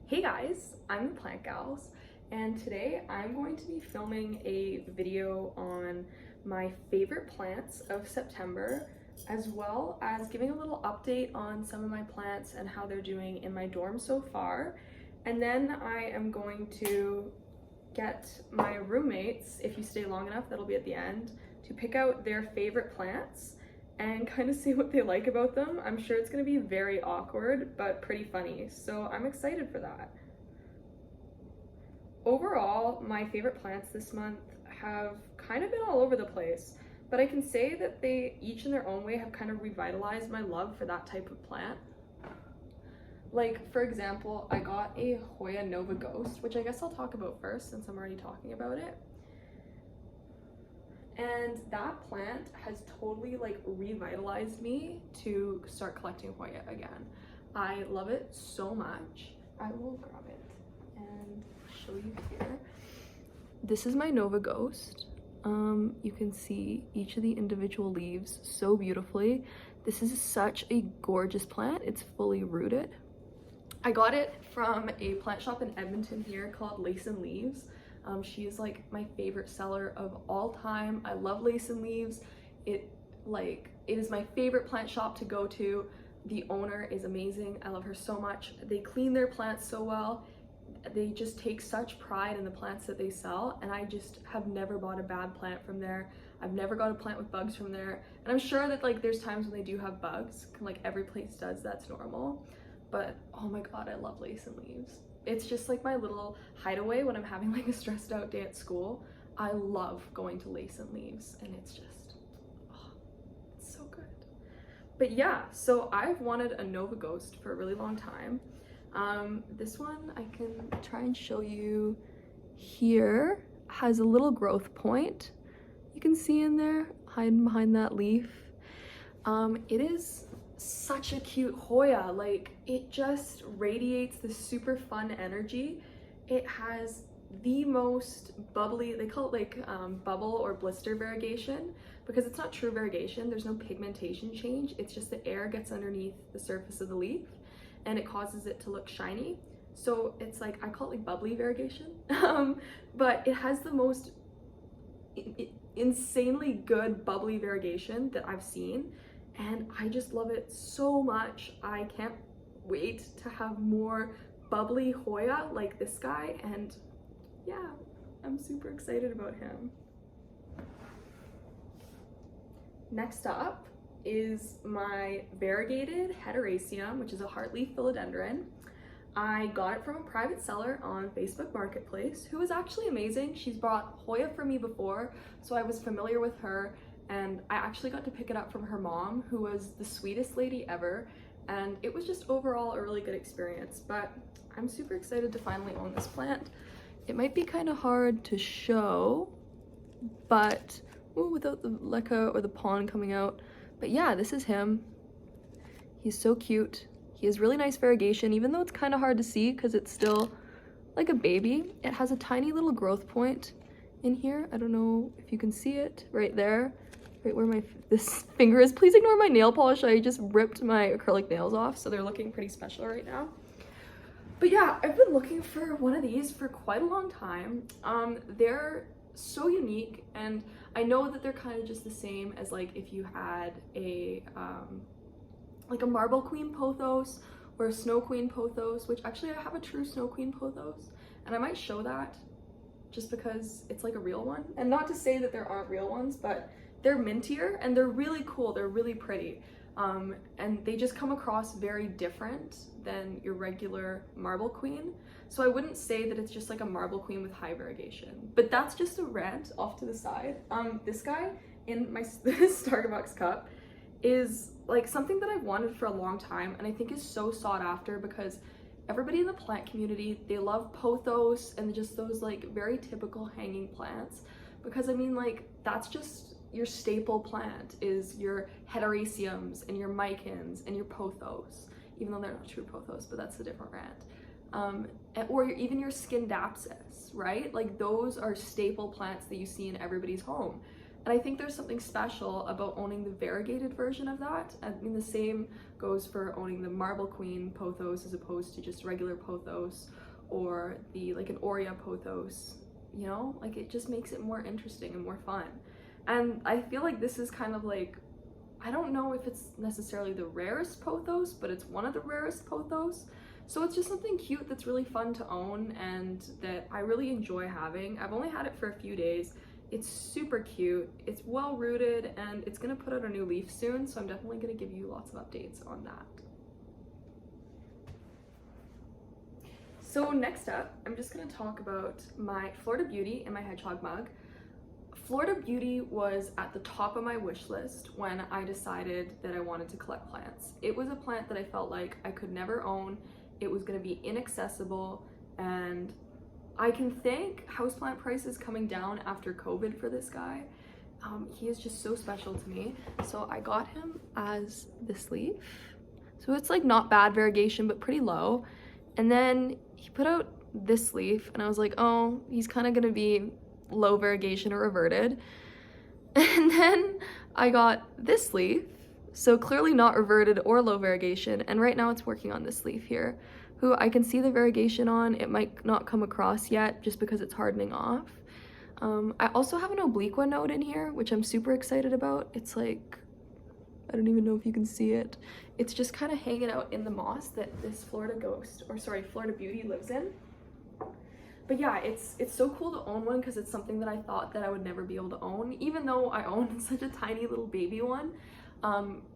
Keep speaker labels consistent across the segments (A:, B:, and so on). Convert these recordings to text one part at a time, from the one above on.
A: Hey guys, I'm the Plant Gals, and today I'm going to be filming a video on my favorite plants of September, as well as giving a little update on some of my plants and how they're doing in my dorm so far. And then I am going to get my roommates, if you stay long enough, that'll be at the end, to pick out their favorite plants and kind of see what they like about them. I'm sure it's going to be very awkward, but pretty funny, so I'm excited for that. Overall, my favorite plants this month have kind of been all over the place, but I can say that they each in their own way have kind of revitalized my love for that type of plant. Like, for example, I got a Hoya Nova Ghost, which I guess I'll talk about first since I'm already talking about it. And that plant has totally revitalized me to start collecting Hoya again. I love it so much. I will grab it and show you here. This is my Nova Ghost. You can see each of the individual leaves so beautifully. This is such a gorgeous plant. It's fully rooted. I got it from a plant shop in Edmonton here called Lace and Leaves. She is like my favorite seller of all time. I love Lace and Leaves. It is my favorite plant shop to go to. The owner is amazing. I love her so much. They clean their plants so well. They just take such pride in the plants that they sell, and I just have never bought a bad plant from there. I've never got a plant with bugs from there, and I'm sure that there's times when they do have bugs, every place does, that's normal. But oh my god, I love Lace and Leaves. It's just my little hideaway when I'm having a stressed out day at school. I love going to Lace and Leaves, and it's just, oh, it's so good. But yeah, so I've wanted a Nova Ghost for a really long time. This one I can try and show you here, has a little growth point. You can see in there, hiding behind that leaf. It is such a cute Hoya. It just radiates this super fun energy. It has the most bubbly, they call it bubble or blister variegation, because it's not true variegation. There's no pigmentation change. It's just the air gets underneath the surface of the leaf and it causes it to look shiny. So it's I call it bubbly variegation. But it has the most insanely good bubbly variegation that I've seen, and I just love it so much. I can't wait to have more bubbly Hoya like this guy, and yeah, I'm super excited about him. Next up is my variegated heterasium, which is a heartleaf philodendron. I got it from a private seller on Facebook Marketplace who was actually amazing. She's bought Hoya for me before, so I was familiar with her, and I actually got to pick it up from her mom, who was the sweetest lady ever, and it was just overall a really good experience. But I'm super excited to finally own this plant. It might be kind of hard to show, but without the leca or the pollen coming out. But yeah, this is him. He's so cute. He has really nice variegation, even though it's kind of hard to see because it's still like a baby. It has a tiny little growth point in here. I don't know if you can see it right there, right where this finger is. Please ignore my nail polish. I just ripped my acrylic nails off, so they're looking pretty special right now. But yeah, I've been looking for one of these for quite a long time. They're so unique, and I know that they're kind of just the same as if you had a marble queen pothos or a snow queen pothos, which actually I have a true snow queen pothos, and I might show that just because it's a real one. And not to say that there aren't real ones, but they're mintier and they're really cool. They're really pretty. And they just come across very different than your regular marble queen. So I wouldn't say that it's just a marble queen with high variegation. But that's just a rant off to the side. This guy in my Starbucks cup is something that I've wanted for a long time, and I think is so sought after because everybody in the plant community, they love pothos and just those very typical hanging plants, because I mean that's just your staple plant, is your heterasiums and your micans and your pothos, even though they're not true pothos, but that's a different rant. Or even your Scindapsus, right? Those are staple plants that you see in everybody's home. And I think there's something special about owning the variegated version of that. I mean, the same goes for owning the Marble Queen pothos as opposed to just regular pothos, or the like an Aurea pothos, you know, like it just makes it more interesting and more fun. And I feel like this is kind of like, I don't know if it's necessarily the rarest pothos, but it's one of the rarest pothos. So it's just something cute that's really fun to own and that I really enjoy having. I've only had it for a few days. It's super cute, it's well rooted, and it's gonna put out a new leaf soon, so I'm definitely gonna give you lots of updates on that. So next up, I'm just gonna talk about my Florida Beauty in my hedgehog mug. Florida Beauty was at the top of my wish list when I decided that I wanted to collect plants. It was a plant that I felt like I could never own. It was gonna be inaccessible, and I can thank houseplant prices coming down after COVID for this guy. He is just so special to me. So I got him as this leaf. So it's like not bad variegation, but pretty low. And then he put out this leaf and I was like, oh, he's kind of gonna be low variegation or reverted. And then I got this leaf, so clearly not reverted or low variegation. And right now it's working on this leaf here, who I can see the variegation on. It might not come across yet just because it's hardening off. I also have an obliqua node in here, which I'm super excited about. It's like, I don't even know if you can see it. It's just kind of hanging out in the moss that this Florida Beauty lives in. But yeah, it's so cool to own one because it's something that I thought that I would never be able to own. Even though I own such a tiny little baby one,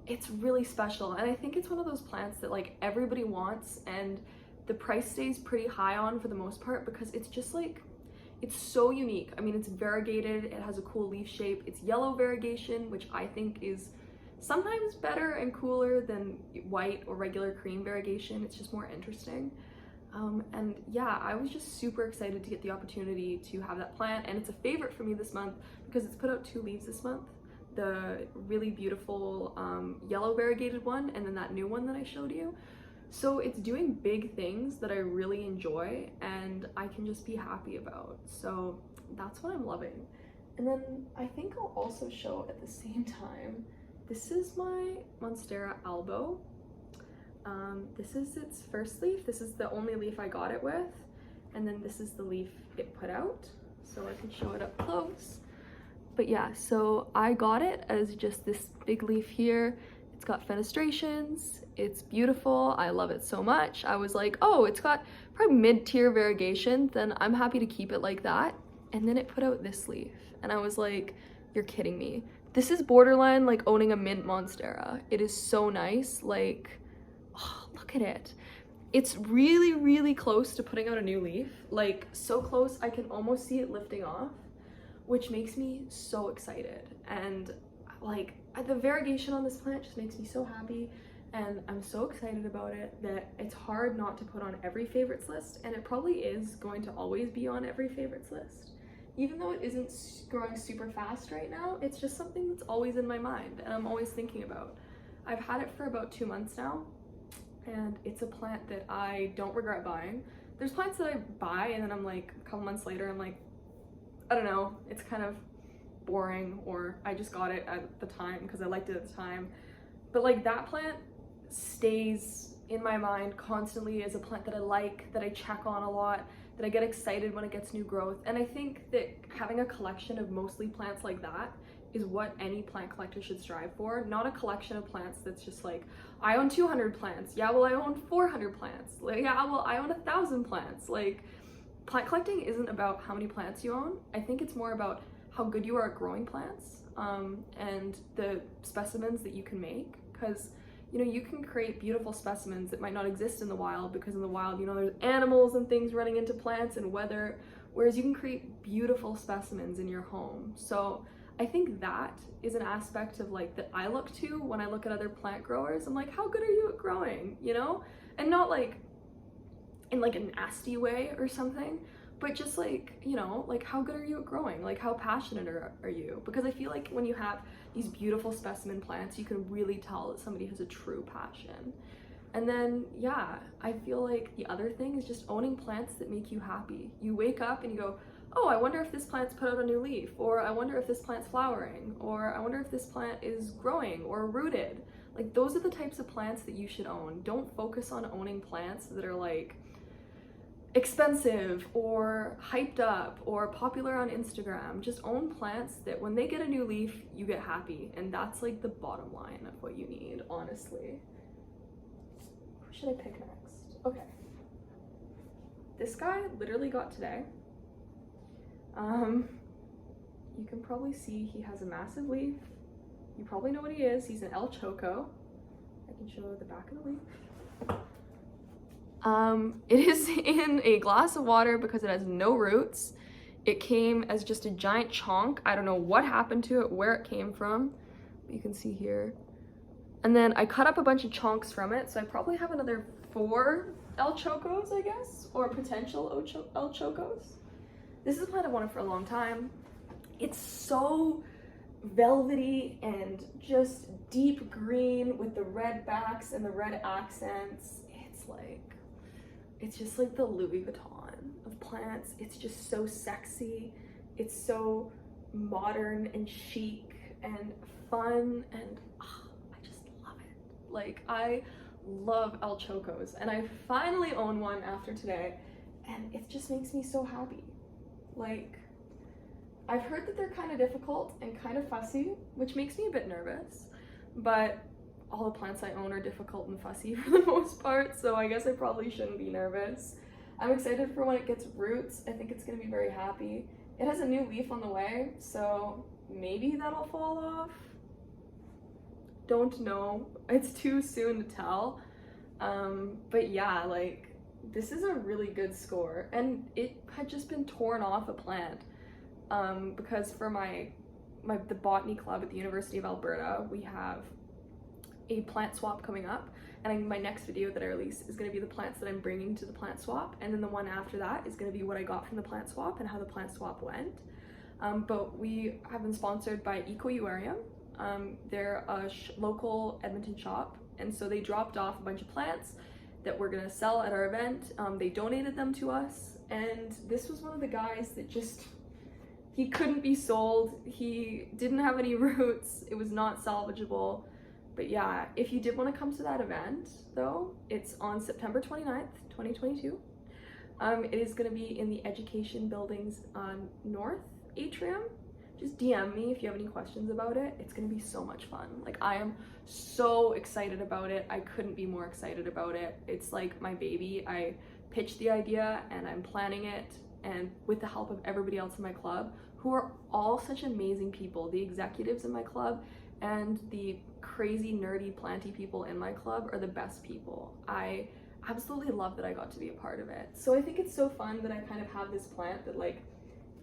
A: it's really special. And I think it's one of those plants that like everybody wants, and the price stays pretty high on for the most part because it's just like, it's so unique. I mean, it's variegated, it has a cool leaf shape, it's yellow variegation, which I think is sometimes better and cooler than white or regular cream variegation. It's just more interesting. And yeah, I was just super excited to get the opportunity to have that plant, and it's a favorite for me this month because it's put out 2 leaves this month. The really beautiful yellow variegated one, and then that new one that I showed you. So it's doing big things that I really enjoy and I can just be happy about. So that's what I'm loving. And then I think I'll also show at the same time, this is my monstera albo. This is its first leaf. This is the only leaf I got it with. And then this is the leaf it put out. So I can show it up close. But yeah, so I got it as just this big leaf here. It's got fenestrations, it's beautiful, I love it so much. I was like, oh, it's got probably mid-tier variegation, then I'm happy to keep it like that. And then it put out this leaf, and I was like, you're kidding me. This is borderline like owning a mint monstera. It is so nice, like, oh, look at it. It's really, really close to putting out a new leaf, like so close I can almost see it lifting off, which makes me so excited. And like the variegation on this plant just makes me so happy, and I'm so excited about it that it's hard not to put on every favorites list, and it probably is going to always be on every favorites list. Even though it isn't growing super fast right now, it's just something that's always in my mind and I'm always thinking about. I've had it for about 2 months now, and it's a plant that I don't regret buying. There's plants that I buy and then I'm like, a couple months later, I'm like, I don't know, it's kind of boring, or I just got it at the time because I liked it at the time. But like that plant stays in my mind constantly as a plant that I like, that I check on a lot, that I get excited when it gets new growth. And I think that having a collection of mostly plants like that is what any plant collector should strive for, not a collection of plants that's just like, I own 200 plants. Yeah, well, I own 400 plants. Like, yeah, well, I own 1,000 plants. Like, plant collecting isn't about how many plants you own. I think it's more about how good you are at growing plants, and the specimens that you can make. Because, you know, you can create beautiful specimens that might not exist in the wild, because in the wild, you know, there's animals and things running into plants and weather, whereas you can create beautiful specimens in your home. So I think that is an aspect of like that I look to when I look at other plant growers. I'm like, how good are you at growing, you know? And not like in like a nasty way or something, but just like, you know, like how good are you at growing? Like how passionate are you? Because I feel like when you have these beautiful specimen plants, you can really tell that somebody has a true passion. And then, yeah, I feel like the other thing is just owning plants that make you happy. You wake up and you go, oh, I wonder if this plant's put out a new leaf, or I wonder if this plant's flowering, or I wonder if this plant is growing or rooted. Like, those are the types of plants that you should own. Don't focus on owning plants that are like expensive or hyped up or popular on Instagram. Just own plants that when they get a new leaf, you get happy. And that's like the bottom line of what you need, honestly. Who should I pick next? Okay. This guy literally got today. You can probably see he has a massive leaf. You probably know what he is. He's an El Choco. I can show the back of the leaf. It is in a glass of water because it has no roots. It came as just a giant chonk. I don't know what happened to it, where it came from. You can see here. And then I cut up a bunch of chunks from it, so I probably have another 4 El Chocos, I guess, or potential El Chocos. This is a plant I wanted for a long time. It's so velvety and just deep green with the red backs and the red accents. It's just like the Louis Vuitton of plants. It's just so sexy. It's so modern and chic and fun, and I just love it. Like, I love El Chocos, and I finally own one after today, and it just makes me so happy. Like, I've heard that they're kind of difficult and kind of fussy, which makes me a bit nervous, but all the plants I own are difficult and fussy for the most part, so I guess I probably shouldn't be nervous. I'm excited for when it gets roots. I think it's gonna be very happy. It has a new leaf on the way, so maybe that'll fall off. Don't know. It's too soon to tell. But yeah, like, this is a really good score, and it had just been torn off a plant because for the botany club at the University of Alberta, we have a plant swap coming up, and my next video that I release is going to be the plants that I'm bringing to the plant swap, and then the one after that is going to be what I got from the plant swap and how the plant swap went. But we have been sponsored by Eco-Uarium. They're a local Edmonton shop, and so they dropped off a bunch of plants that we're going to sell at our event. They donated them to us, and this was one of the guys that just, he couldn't be sold. He didn't have any roots. It was not salvageable. But yeah, if you did want to come to that event, though, it's on September 29th, 2022. It is going to be in the Education Building's North Atrium. Just DM me if you have any questions about it. It's going to be so much fun. Like, I am so excited about it. I couldn't be more excited about it. It's like my baby. I pitched the idea and I'm planning it, and with the help of everybody else in my club, who are all such amazing people. The executives in my club and the crazy nerdy planty people in my club are the best people. I absolutely love that I got to be a part of it. So I think it's so fun that I kind of have this plant that like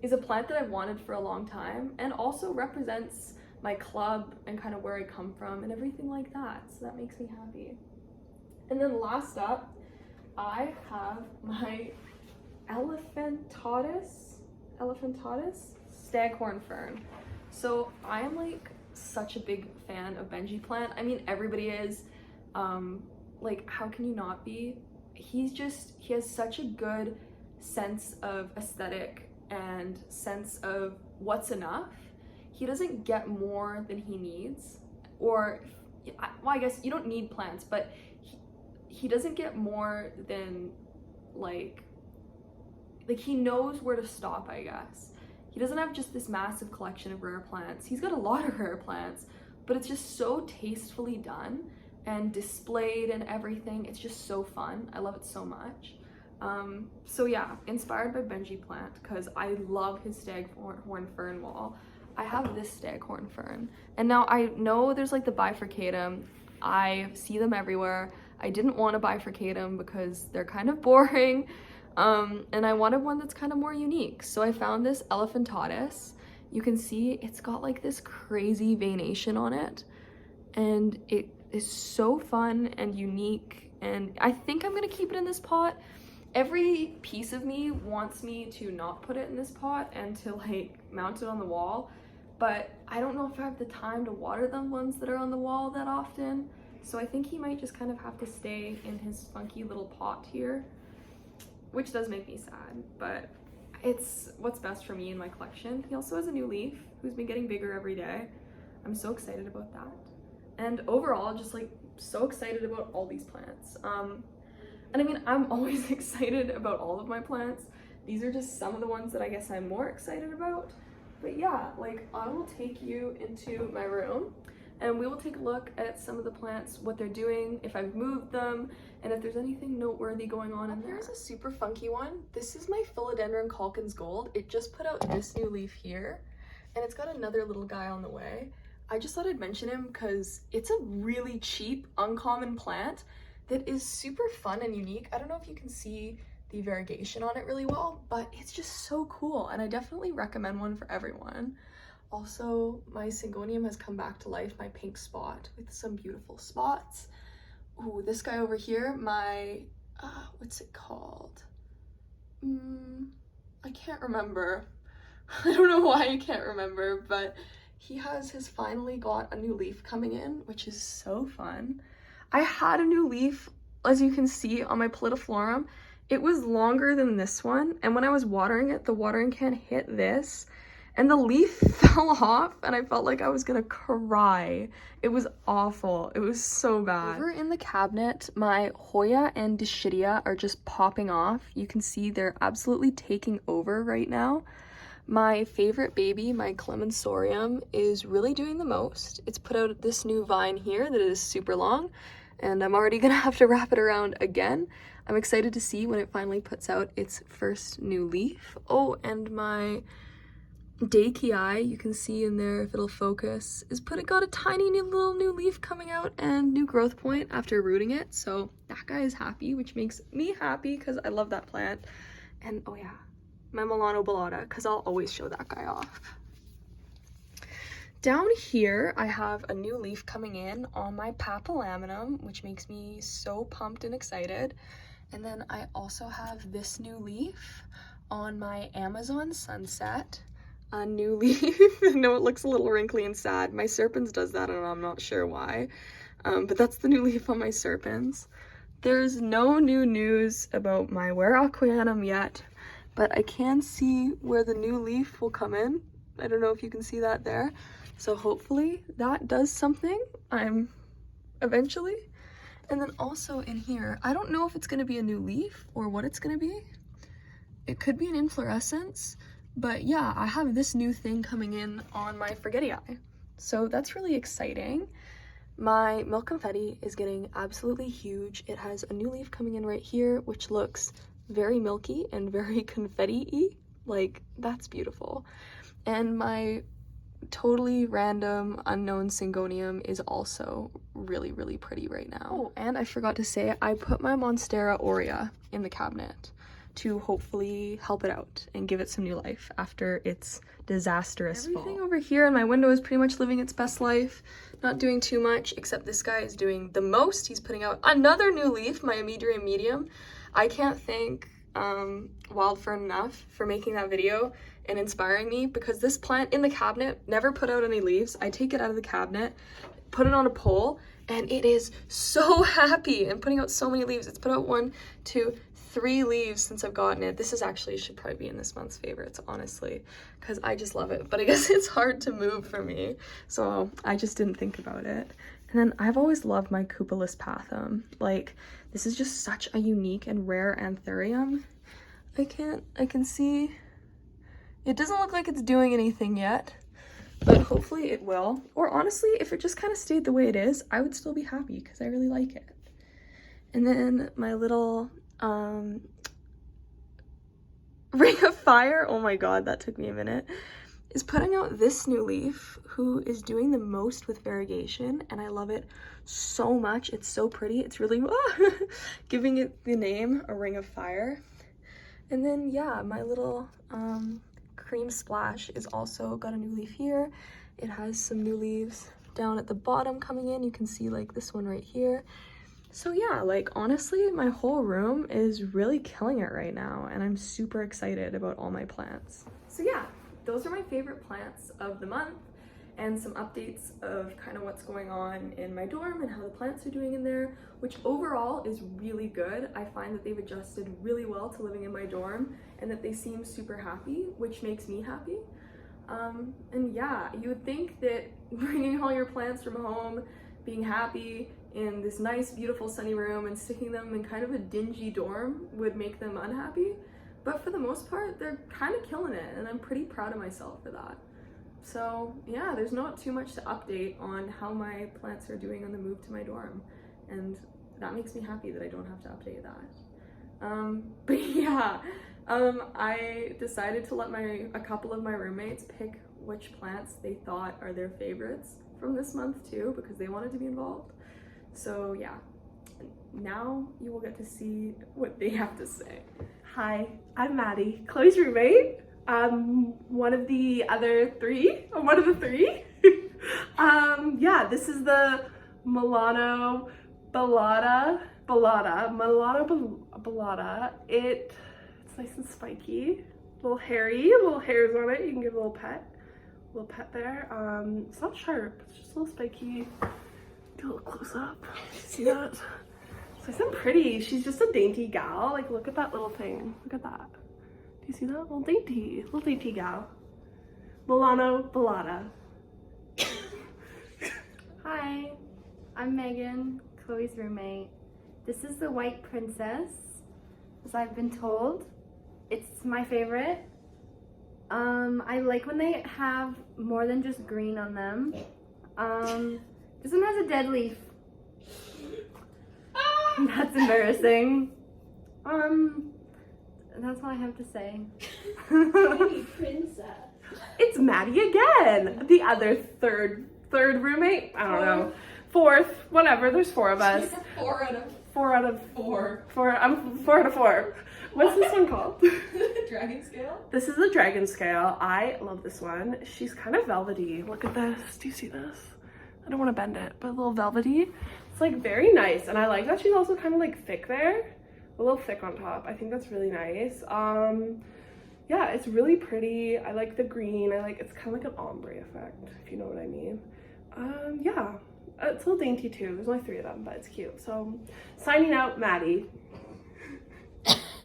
A: is a plant that I've wanted for a long time, and also represents my club and kind of where I come from and everything like that. So that makes me happy. And then last up, I have my Elephantitis staghorn fern. So I am like such a big fan of Benji plant. I mean, everybody is. Like, how can you not be? He has such a good sense of aesthetic and sense of what's enough. He doesn't get more than he needs, or, well, I guess you don't need plants, but he doesn't get more than like he knows where to stop, I guess. He doesn't have just this massive collection of rare plants. He's got a lot of rare plants, but it's just so tastefully done and displayed and everything. It's just so fun. I love it so much. So yeah, inspired by Benji plant, because I love his staghorn fern wall. I have this staghorn fern, and now I know there's like the bifurcatum. I see them everywhere. I didn't want to bifurcate them because they're kind of boring, and I wanted one that's kind of more unique. So I found this Elephantitis. You can see it's got like this crazy veination on it, and it is so fun and unique, and I think I'm gonna keep it in this pot. Every piece of me wants me to not put it in this pot and to like mount it on the wall, but I don't know if I have the time to water the ones that are on the wall that often. So I think he might just kind of have to stay in his funky little pot here, which does make me sad, but it's what's best for me in my collection. He also has a new leaf who's been getting bigger every day. I'm so excited about that. And overall, just like so excited about all these plants. And I mean, I'm always excited about all of my plants. These are just some of the ones that I guess I'm more excited about. But yeah, like I will take you into my room and we will take a look at some of the plants, what they're doing, if I've moved them, and if there's anything noteworthy going on in there. Here's a super funky one. This is my Philodendron Calkins Gold. It just put out this new leaf here, and it's got another little guy on the way. I just thought I'd mention him because it's a really cheap, uncommon plant that is super fun and unique. I don't know if you can see the variegation on it really well, but it's just so cool, and I definitely recommend one for everyone. Also, my Syngonium has come back to life, my pink spot with some beautiful spots. Ooh, this guy over here, my, what's it called? I can't remember. I don't know why I can't remember, but he has finally got a new leaf coming in, which is so fun. I had a new leaf, as you can see, on my Pallidiflorum. It was longer than this one, and when I was watering it, the watering can hit this, and the leaf fell off, and I felt like I was gonna cry. It was awful. It was so bad. Over in the cabinet, my Hoya and Dischidia are just popping off. You can see they're absolutely taking over right now. My favorite baby, my Clemensorium, is really doing the most. It's put out this new vine here that is super long, and I'm already gonna have to wrap it around again. I'm excited to see when it finally puts out its first new leaf. Oh, and my Dakii, you can see in there if it'll focus, got a tiny little new leaf coming out and new growth point after rooting it. So that guy is happy, which makes me happy because I love that plant. And oh yeah, my Milano Bellata, because I'll always show that guy off. Down here, I have a new leaf coming in on my Papillium, which makes me so pumped and excited. And then I also have this new leaf on my Amazon Sunset. A new leaf. I know it looks a little wrinkly and sad. My Serpens does that and I'm not sure why. But that's the new leaf on my Serpens. There's no new news about my Weraquianum yet, but I can see where the new leaf will come in. I don't know if you can see that there. So hopefully that does something. Eventually. And then also in here, I don't know if it's gonna be a new leaf or what it's gonna be. It could be an inflorescence, but yeah, I have this new thing coming in on my Forgetii. So that's really exciting. My Milk Confetti is getting absolutely huge. It has a new leaf coming in right here, which looks very milky and very confetti-y. Like, that's beautiful. And my totally random unknown Syngonium is also really, really pretty right now. Oh, and I forgot to say, I put my Monstera aurea in the cabinet to hopefully help it out and give it some new life after its disastrous fall. Everything over here in my window is pretty much living its best life, not doing too much, except this guy is doing the most. He's putting out another new leaf, my Amidria medium. I can't thank Wildfern enough for making that video and inspiring me, because this plant in the cabinet never put out any leaves. I take it out of the cabinet, put it on a pole, and it is so happy and putting out so many leaves. It's put out 1, 2, 3 leaves since I've gotten it. This is actually, should probably be in this month's favorites, honestly, because I just love it. But I guess it's hard to move for me, so I just didn't think about it. And then I've always loved my Cupolis pathum. Like, this is just such a unique and rare anthurium. I can see, it doesn't look like it's doing anything yet, but hopefully it will. Or honestly, if it just kind of stayed the way it is, I would still be happy because I really like it. And then my little Ring of Fire, oh my god, that took me a minute, is putting out this new leaf, who is doing the most with variegation, and I love it so much. It's so pretty. It's really giving it the name, a Ring of Fire. And then yeah, my little Cream Splash is also got a new leaf here. It has some new leaves down at the bottom coming in. You can see like this one right here. So yeah, like honestly, my whole room is really killing it right now, and I'm super excited about all my plants. So yeah, those are my favorite plants of the month, and some updates of kind of what's going on in my dorm and how the plants are doing in there, which overall is really good. I find that they've adjusted really well to living in my dorm and that they seem super happy, which makes me happy. And yeah, you would think that bringing all your plants from home being happy in this nice, beautiful, sunny room, and sticking them in kind of a dingy dorm would make them unhappy. But for the most part, they're kind of killing it, and I'm pretty proud of myself for that. So yeah, there's not too much to update on how my plants are doing on the move to my dorm, and that makes me happy that I don't have to update that. But yeah, I decided to let a couple of my roommates pick which plants they thought are their favorites from this month too, because they wanted to be involved. So yeah, now you will get to see what they have to say.
B: Hi, I'm Maddie, Chloe's roommate. One of the three. Yeah, this is the Milano Ballata. It's nice and spiky, little hairy, little hairs on it. You can give a little pet there. It's not sharp, it's just a little spiky. Do a little close up. See that? It's nice and pretty. She's just a dainty gal. Like, look at that little thing. Look at that. Do you see that? Little dainty gal. Milano Ballata.
C: Hi, I'm Megan, Chloe's roommate. This is the White Princess, as I've been told. It's my favorite. I like when they have more than just green on them. This one has a dead leaf. That's embarrassing. That's all I have to say.
D: Pretty princess.
B: It's Maddie again. The other third roommate. I don't know. Fourth, whatever. There's four of us.
D: 4 out of
B: 4 out of
D: 4.
B: 4. I'm 4 out of 4. What's this one called?
D: Dragon scale?
B: This is the dragon scale. I love this one. She's kind of velvety. Look at this. Do you see this? I don't want to bend it, but a little velvety. It's like very nice, and I like that she's also kind of like thick there, a little thick on top. I think that's really nice. Yeah, it's really pretty. I like the green. It's kind of like an ombre effect, if you know what I mean. Yeah, it's a little dainty too. There's only 3 of them, but it's cute. So signing out, Maddie.